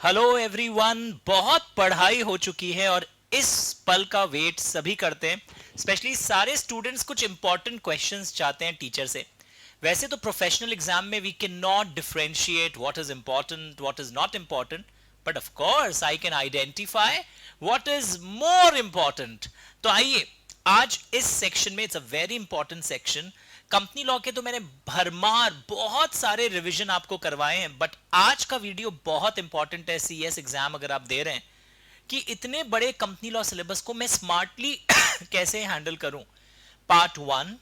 Hello everyone, बहुत पढ़ाई हो चुकी है और इस पल का वेट सभी करते हैं। स्पेशली सारे स्टूडेंट्स कुछ इंपॉर्टेंट क्वेश्चंस चाहते हैं टीचर से। वैसे तो प्रोफेशनल एग्जाम में we can not differentiate what is important what is not important, but of course I can identify what is more important. तो आइए, आज इस सेक्शन में, it's a very important section. Company law के तो मैंने भरमार बहुत सारे रिवीजन आपको करवाए हैं, बट आज का वीडियो बहुत इंपॉर्टेंट है सीएस एग्जाम अगर आप दे रहे हैं, कि इतने बड़े कंपनी लॉ सिलेबस को मैं स्मार्टली कैसे हैंडल करूं। Part 1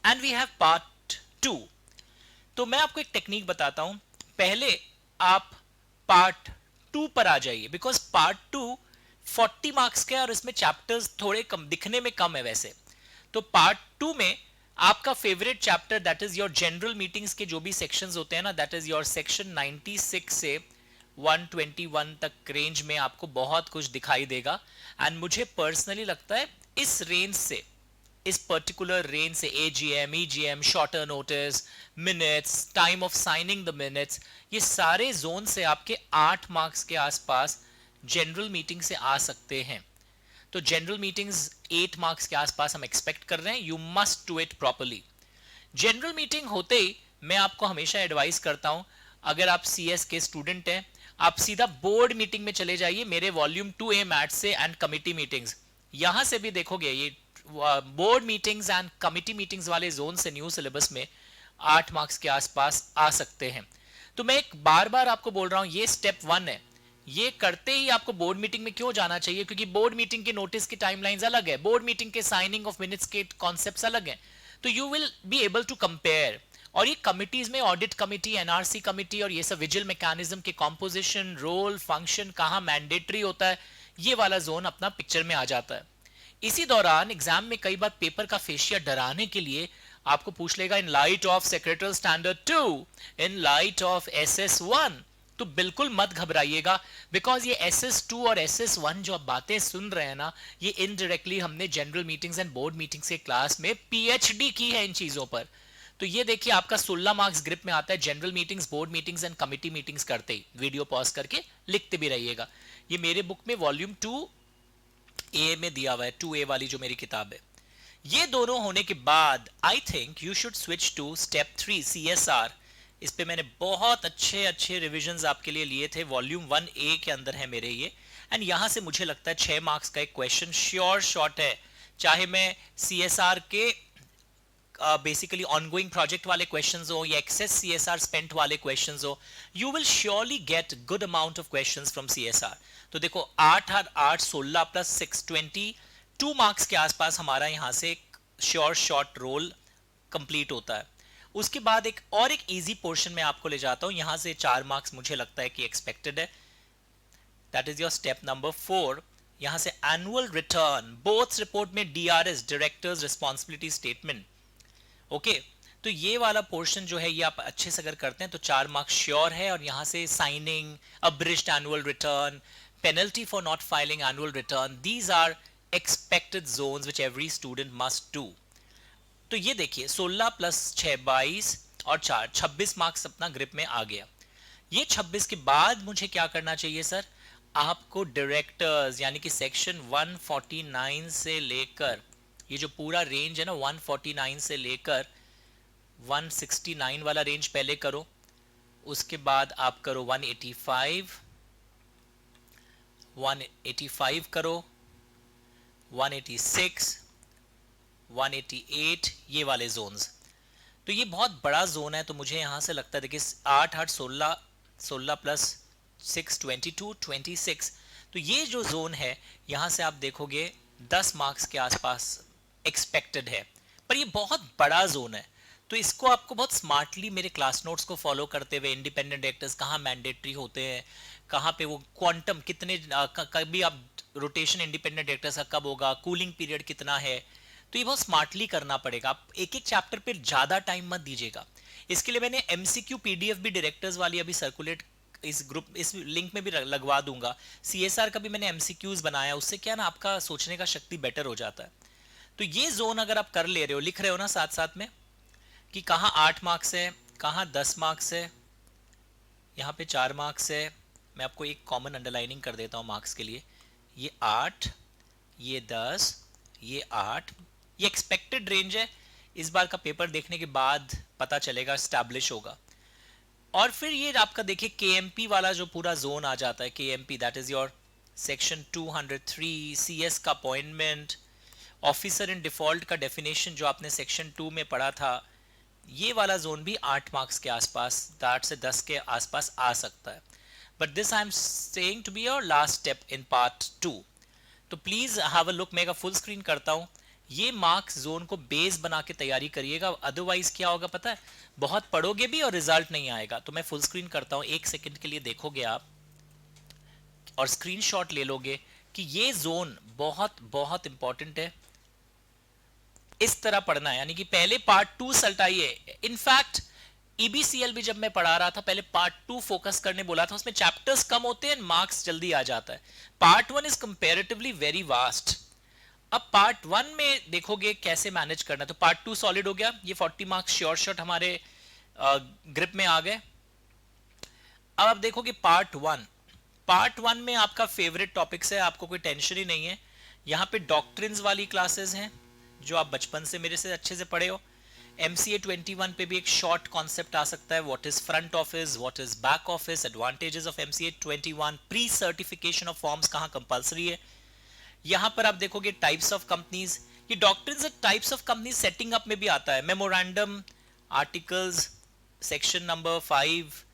and we have part 2। तो मैं आपको एक टेक्निक बताता हूं। पहले आप पार्ट 2 पर आ जाइए, बिकॉज पार्ट 2 40 मार्क्स के और इसमें चैप्टर्स थोड़े कम दिखने में कम है वैसे। तो पार्ट 2 में आपका favourite chapter, that is your general meetings के जो भी सेक्शंस होते हैं ना, दैट इज योर सेक्शन 96 से 121 तक रेंज में आपको बहुत कुछ दिखाई देगा। एंड मुझे पर्सनली लगता है इस रेंज से, इस पर्टिकुलर रेंज से, AGM, EGM, shorter notice, minutes, time of signing the minutes, ये सारे जोन से आपके 8 मार्क्स के आसपास जनरल मीटिंग से आ सकते हैं। तो जनरल मीटिंग्स 8 मार्क्स के आसपास हम एक्सपेक्ट कर रहे हैं। You must do it properly. General meeting होते ही मैं आपको हमेशा एडवाइस करता हूं, अगर आप सीएस के स्टूडेंट हैं, आप सीधा बोर्ड मीटिंग में चले जाइए मेरे वॉल्यूम 2A मैथ्स से एंड कमिटी मीटिंग्स। यहां से भी देखोगे ये board meetings and committee meetings वाले जोन से न्यू सिलेबस में 8 मार्क्स के आसपास आ सकते हैं। तो मैं एक बार बार आपको बोल रहा हूं, ये स्टेप 1 है। ये करते ही आपको बोर्ड मीटिंग में क्यों जाना चाहिए? क्योंकि बोर्ड मीटिंग के नोटिस की टाइमलाइंस अलग है, बोर्ड मीटिंग के साइनिंग ऑफ मिनट्स के कॉन्सेप्ट्स अलग हैं। तो you will be able to compare. और ये कमिटीज में ऑडिट कमिटी, एनआरसी कमिटी और ये सब विजिल मैकेनिज्म के कॉम्पोजिशन, रोल, फंक्शन, कहां मैंडेटरी होता है, ये वाला जोन अपना पिक्चर में आ जाता है। इसी दौरान एग्जाम में कई बार पेपर का फेशिया डराने के लिए आपको पूछ लेगा, in light of secretary standard 2, in light of SS1। तो बिल्कुल मत घबराइएगा, बिकॉज ये SS2 और SS1 जो आप बातें सुन रहे हैं ना, ये इनडायरेक्टली हमने general meetings and board meetings के क्लास में पीएचडी की है इन चीजों पर। तो ये देखिए, आपका 16 मार्क्स ग्रिप में आता है general meetings, board meetings and committee meetings करते ही। वीडियो पॉज करके लिखते भी रहिएगा। ये मेरे बुक में वॉल्यूम 2A में दिया हुआ है, 2A वाली जो मेरी किताब है। ये दोनों होने के बाद I think you should switch to step 3 CSR। इस पे मैंने बहुत अच्छे अच्छे रिविजन्स आपके लिए लिए थे, वॉल्यूम 1A के अंदर है मेरे ये। एंड यहां से मुझे लगता है 6 मार्क्स का एक क्वेश्चन श्योर शॉट है। चाहे मैं CSR के बेसिकली ऑनगोइंग प्रोजेक्ट वाले क्वेश्चंस हो या एक्सेस CSR स्पेंट वाले क्वेश्चंस हो, you will surely get good amount of questions from CSR। तो देखो 8 और 8 16 प्लस 6 22 मार्क्स के आसपास हमारा यहां से एक श्योर शॉट रोल कंप्लीट होता है। उसके बाद एक और एक इजी पोर्शन में आपको ले जाता हूं, यहां से 4 मार्क्स मुझे लगता है कि एक्सपेक्टेड है। That is your step number 4। यहां से एनुअल रिटर्न, बोथ रिपोर्ट में DRS, directors responsibility statement. Okay, तो ये वाला पोर्शन जो है ये आप अच्छे से अगर करते हैं तो 4 मार्क्स श्योर है। और यहां से signing, abridged annual return, penalty for not filing annual return, these are expected zones which every student must do. तो ये देखिए 16 प्लस 6 22 और 4 26 मार्क्स अपना ग्रिप में आ गया। ये 26 के बाद मुझे क्या करना चाहिए सर? आपको डायरेक्टर्स यानी कि सेक्शन 149 से लेकर, ये जो पूरा रेंज है ना 149 से लेकर 169 वाला रेंज पहले करो। उसके बाद आप करो 185 करो, 186, 188, ये वाले जोन्स। तो ये बहुत बड़ा जोन है। तो मुझे यहां से लगता है देखिए 8 8 16, 16 प्लस 6 22 26। तो ये जो जोन है यहां से आप देखोगे 10 मार्क्स के आसपास एक्सपेक्टेड है। पर ये बहुत बड़ा जोन है, तो इसको आपको बहुत स्मार्टली मेरे क्लास नोट्स को फॉलो करते हुए, इंडिपेंडेंट एक्टर्स कहाँ मैंडेटरी होते हैं, कहाँ पे वो क्वांटम कितने, कभी आप रोटेशन इंडिपेंडेंट एक्टर्स का कब होगा, कूलिंग पीरियड कितना है, तो ये बहुत स्मार्टली करना पड़ेगा। आप एक एक चैप्टर पे ज्यादा टाइम मत दीजिएगा। इसके लिए मैंने MCQ PDF भी डायरेक्टर्स वाली अभी सर्कुलेट इस ग्रुप, इस लिंक में भी लगवा दूंगा। CSR का भी मैंने MCQs बनाया, उससे क्या ना आपका सोचने का शक्ति बेटर हो जाता है। तो ये जोन अगर आप कर ले रहे हो, लिख रहे हो ना साथ साथ में कि कहाँ 8 मार्क्स है, कहाँ 10 मार्क्स है, यहाँ पे 4 मार्क्स है, मैं आपको एक कॉमन अंडरलाइनिंग कर देता हूँ मार्क्स के लिए। ये 8, ये 10, ये 8, ये एक्सपेक्टेड रेंज है। इस बार का पेपर देखने के बाद पता चलेगा, स्टैब्लिश होगा। और फिर ये आपका देखिए केएमपी वाला जो पूरा जोन आ जाता है, KMP that is your section 203, CS का अपॉइंटमेंट, ऑफिसर इन डिफॉल्ट का डेफिनेशन जो आपने सेक्शन 2 में पढ़ा था, ये वाला जोन भी 8 मार्क्स के आसपास, 8 से 10 के आसपास आ सकता है। But this I am saying to be your last step in part 2। तो प्लीज हैव अ लुक, मैं का फुल स्क्रीन करता हूं। ये मार्क्स जोन को बेस बना के तैयारी करिएगा, अदरवाइज क्या होगा पता है, बहुत पढ़ोगे भी और रिजल्ट नहीं आएगा। तो मैं फुल स्क्रीन करता हूं, एक सेकंड के लिए देखोगे आप और स्क्रीनशॉट ले लोगे कि ये जोन बहुत बहुत इंपॉर्टेंट है। इस तरह पढ़ना है, यानी कि पहले पार्ट 2 सल्टाइए। इनफैक्ट ईबीसीएल भी जब मैं पढ़ा रहा था, पहले पार्ट 2 फोकस करने बोला था, उसमें चैप्टर्स कम होते हैं, मार्क्स जल्दी आ जाता है। Part 1 is comparatively very vast. अब पार्ट 1 में देखोगे कैसे मैनेज करना। तो पार्ट 2 सॉलिड हो गया, ये 40 मार्क्स श्योर शॉट हमारे ग्रिप में आ गए। अब आप देखोगे पार्ट 1, पार्ट 1 में आपका फेवरेट टॉपिक्स है, आपको कोई टेंशन ही नहीं है। यहाँ पे डॉक्ट्रिन्स वाली क्लासेस हैं जो आप बचपन से मेरे से अच्छे से पढ़े हो। MCA 21 पे भी एक शॉर्ट कॉन्सेप्ट आ सकता है, what is front office, what is back office, advantages of MCA 21, pre certification of forms कहाँ कंपलसरी है। यहां पर आप देखोगे टाइप्स ऑफ कंपनीज, ये doctrines types of companies setting up में भी आता है, मेमोरेंडम, आर्टिकल्स, सेक्शन नंबर 5,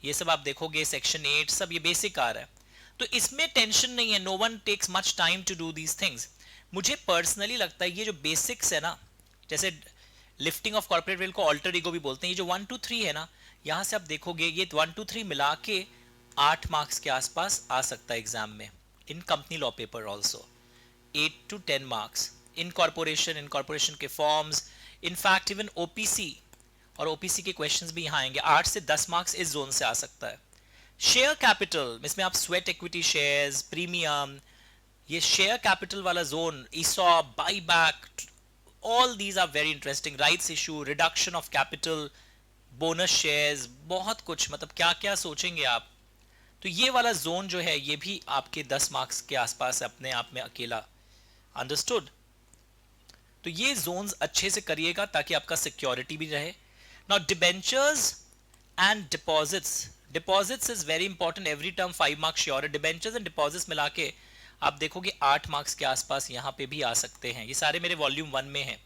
ये सब आप देखोगे, सेक्शन 8, सब ये बेसिक आ रहा है। तो इसमें टेंशन नहीं है, no one takes much time to do these things. मुझे पर्सनली लगता है ये जो बेसिक्स है ना, जैसे लिफ्टिंग ऑफ कॉर्पोरेट वेल को ऑल्टर ईगो भी बोलते हैं, ये जो 1 2 3 है ना, यहां से आप देखोगे ये 1 2 3 मिला के 8 मार्क्स के आसपास आ सकता है एग्जाम में, in company law paper also 8 to 10 marks. Incorporation के फॉर्म्स, इनफैक्ट इवन ओपीसी, और ओपीसी के क्वेश्चंस भी यहाँ आएंगे, 8 से 10 मार्क्स इस जोन से आ सकता है। शेयर कैपिटल, इसमें आप स्वेट इक्विटी शेयर्स, प्रीमियम, ये शेयर कैपिटल वाला zone, ESOP, buyback, all these are very interesting, rights issue, reduction of capital, bonus shares, बहुत कुछ, मतलब क्या क्या सोचेंगे आप। तो ये वाला जोन जो है ये भी आपके 10 मार्क्स के आसपास अपने आप में अकेला। अंडरस्टूड? तो ये जोन्स अच्छे से करिएगा ताकि आपका सिक्योरिटी भी रहे। Now debentures and deposits, deposits is very important, every term 5 marks sure है। डिबेंचर्स एंड डिपॉजिट्स मिला के आप देखोगे 8 मार्क्स के आसपास यहाँ पे भी आ सकते हैं, ये सारे मेरे वॉल्यूम 1 में हैं।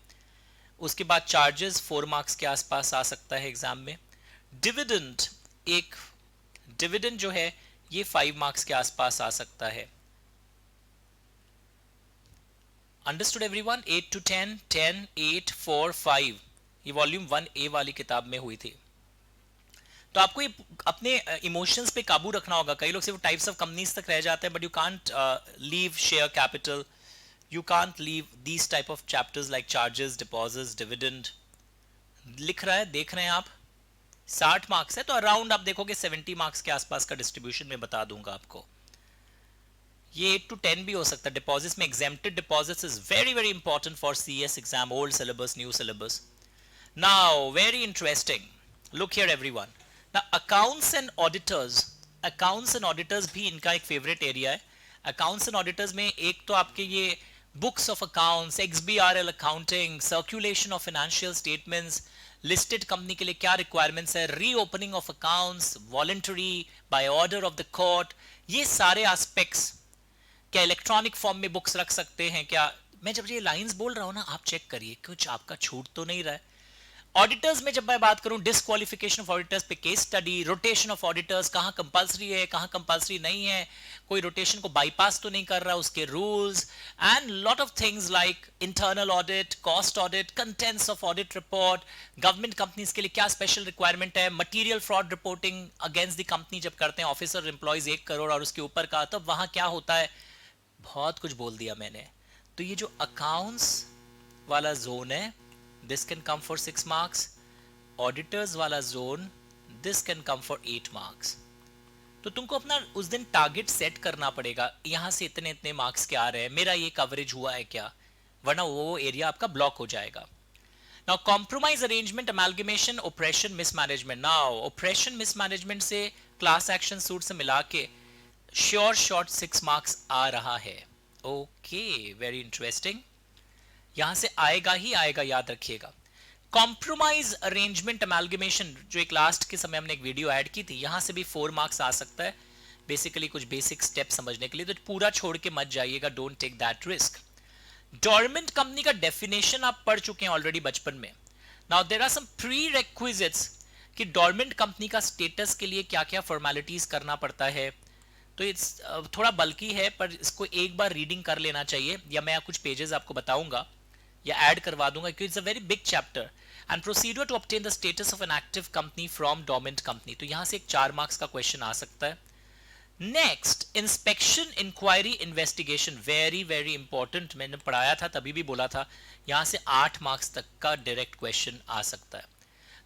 उसके बाद चार्जेस 4 मार्क्स के आसपास आ सकता है एग्जाम में। डिविडेंड, एक डिविडेंड जो है ये 5 मार्क्स के आसपास आ सकता है। Understood everyone? 8 to 10, 10, 8, 4, 5, ये वॉल्यूम 1A वाली किताब में हुई थी। तो आपको ये अपने इमोशंस पे काबू रखना होगा। कई लोग सिर्फ टाइप्स ऑफ कंपनीज तक रह जाते हैं, but you can't leave share capital, you can't leave these type of chapters like charges, deposits, dividend. लिख रहा है, देख रहे हैं आप, 60 मार्क्स है, तो अराउंड आप देखोगे 70 मार्क्स के आसपास का डिस्ट्रीब्यूशन में बता दूंगा आपको। ये 8 to 10 भी हो सकता है। डिपॉजिट्स में exempted deposits is very very important for CS exam, old syllabus, new syllabus. Now very interesting, look here everyone. Now, accounts and auditors, accounts and auditors भी इनका एक फेवरेट एरिया है। accounts and auditors में एक तो आपके ये books of accounts, XBRL accounting, circulation of financial statements, listed company के लिए क्या requirements है, reopening of accounts, voluntary, by order of the court, ये सारे aspects। क्या इलेक्ट्रॉनिक फॉर्म में बुक्स रख सकते हैं क्या? मैं जब ये लाइंस बोल रहा हूं ना, आप चेक करिए कुछ आपका छूट तो नहीं रहा है। ऑडिटर्स में जब मैं बात करूं, डिस्क्वालिफिकेशन ऑफ ऑडिटर्स पे case study, rotation of auditors कहां कंपलसरी है, कहां कंपलसरी नहीं है, कोई रोटेशन को बाईपास तो नहीं कर रहा, उसके rules, and lot of things like internal audit, cost audit, contents of audit report, government companies के लिए क्या स्पेशल रिक्वायरमेंट है, material fraud reporting against the company जब करते हैं ऑफिसर एम्प्लॉयज 1 करोड़ और उसके ऊपर का, तब वहां क्या होता है। बहुत कुछ बोल दिया मैंने। तो ये जो अकाउंट्स वाला जोन है, this can come for 6 marks, auditors वाला zone, this can come for 8 marks। तो तुमको अपना उस दिन टारगेट सेट करना पड़ेगा, यहां से इतने इतने मार्क्स क्या आ रहे हैं, मेरा ये कवरेज हुआ है क्या, वरना वो एरिया आपका ब्लॉक हो जाएगा। Now compromise arrangement, amalgamation, operation, mismanagement. Now operation mismanagement से क्लास एक्शन सूट से मिला के श्योर शॉर्ट 6 मार्क्स आ रहा है। Okay, very interesting. यहां से आएगा ही आएगा, याद रखिएगा। कॉम्प्रोमाइज अरेंजमेंट अमेलगमेशन, जो एक लास्ट के समय हमने एक वीडियो ऐड की थी, यहां से भी 4 मार्क्स आ सकता है। बेसिकली कुछ बेसिक स्टेप समझने के लिए, तो पूरा छोड़ के मत जाइएगा, don't take that risk. Dormant company का डेफिनेशन आप पढ़ चुके हैं ऑलरेडी बचपन में। Now there are some prerequisites कि डोरमेंट कंपनी का स्टेटस के लिए क्या क्या फॉर्मेलिटीज करना पड़ता है। तो इट्स थोड़ा बल्कि है, पर इसको एक बार रीडिंग कर लेना चाहिए, या मैं कुछ पेजेस आपको बताऊंगा या ऐड करवा दूंगा, क्योंकि it's a very big chapter. And procedure to obtain the status of an active company from dormant company, तो यहां से एक 4 मार्क्स का क्वेश्चन आ सकता है। Next, inspection inquiry investigation, very very important, मैंने पढ़ाया था तभी भी बोला था, यहां से 8 मार्क्स तक का डायरेक्ट क्वेश्चन आ सकता है।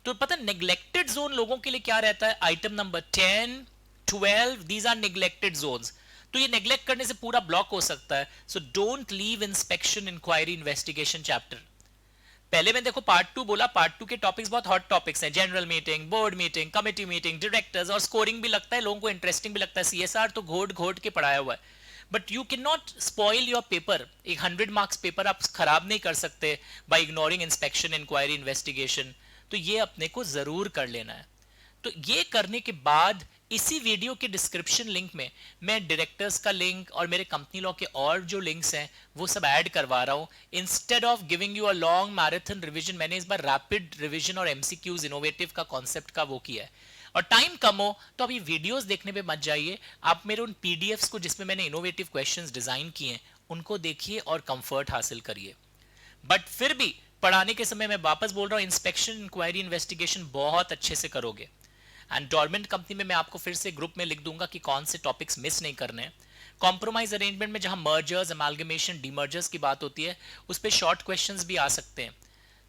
तो पता नेग्लेक्टेड जोन लोगों के लिए क्या रहता है, item number 10 12, these are neglected zones. तो ये नेग्लेक्ट करने से पूरा ब्लॉक हो सकता है। So don't leave inspection inquiry investigation chapter. पहले मैं देखो पार्ट 2 बोला, पार्ट 2 के टॉपिक्स बहुत हॉट टॉपिक्स हैं, general meeting, board meeting, committee meeting, directors, और स्कोरिंग भी लगता है लोगों को, इंटरेस्टिंग भी लगता है। सीएसआर तो घोट घोट के पढ़ाया हुआ है, but you can not spoil your paper. एक 100 मार्क्स पेपर आप खराब नहीं कर सकते by ignoring inspection inquiry investigation. तो ये अपने को जरूर कर लेना है। तो ये करने के बाद इसी वीडियो के डिस्क्रिप्शन लिंक में मैं डायरेक्टर्स का लिंक और मेरे कंपनी लॉ के और जो लिंक्स हैं वो सब ऐड करवा रहा हूं। Instead of giving you a long marathon revision, मैंने इस बार रैपिड रिवीजन और एमसीक्यूज इनोवेटिव का कॉन्सेप्ट का वो किया है। और टाइम कम हो तो अभी वीडियोस देखने पे मत जाइए, आप मेरे उन पीडीएफ्स को जिसमें मैंने इनोवेटिव क्वेश्चंस डिजाइन किए हैं उनको देखिए और कंफर्ट हासिल करिए। बट फिर भी पढ़ाने के समय मैं वापस बोल रहा हूं, इंस्पेक्शन इंक्वायरी इन्वेस्टिगेशन बहुत अच्छे से करोगे। एंड डोरमेंट कंपनी में मैं आपको फिर से ग्रुप में लिख दूंगा कि कौन से टॉपिक्स मिस नहीं करने हैं। कॉम्प्रोमाइज अरेंजमेंट में जहां मर्जर्स, अमालगमेशन, डीमर्जर्स की बात होती है, उस पर शॉर्ट क्वेश्चंस भी आ सकते हैं।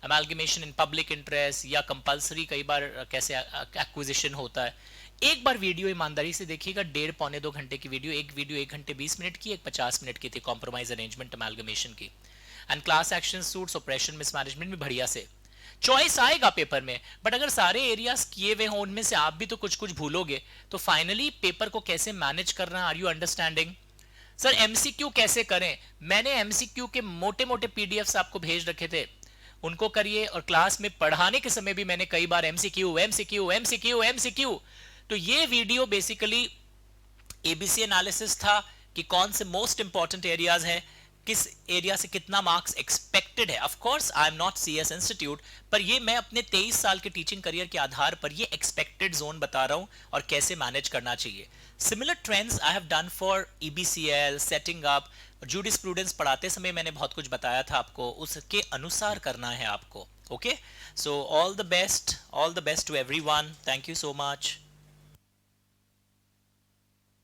अमालगमेशन इन पब्लिक इंटरेस्ट या कंपलसरी कई बार कैसे एक्विजिशन होता है। एक बार वीडियो ईमानदारी से देखिएगा, 1.5-पौने 2 घंटे की वीडियो, एक वीडियो 1 घंटे 20 मिनट की, एक 50 मिनट की थी कॉम्प्रोमाइज अरेंजमेंट अमालगमेशन की। And class action suits, operation mismanagement भी बढ़िया से चॉइस आएगा पेपर में। बट अगर सारे एरियाज किए हुए हों, उनमें से आप भी तो कुछ कुछ भूलोगे, तो फाइनली पेपर को कैसे मैनेज करना, are you understanding? Sir MCQ कैसे करें? मैंने एमसीक्यू के मोटे मोटे पीडीएफ्स आपको भेज रखे थे, उनको करिए। और क्लास में पढ़ाने के समय भी मैंने कई बार एमसीक्यू एमसीक्यू एमसीक्यू एमसीक्यू। तो ये वीडियो बेसिकली एबीसी एनालिसिस था कि कौन से मोस्ट इंपॉर्टेंट एरियाज हैं, किस एरिया से कितना मार्क्स एक्सपेक्टेड है। Of course I am not CS institute, पर ये मैं अपने 23 साल के टीचिंग करियर के आधार पर ये एक्सपेक्टेड जोन बता रहा हूं और कैसे मैनेज करना चाहिए। Similar trends I have done for EBCL, setting up, jurisprudence पढ़ाते समय मैंने बहुत कुछ बताया था आपको, उसके अनुसार करना है आपको। Okay, so all the best to everyone, thank you so much.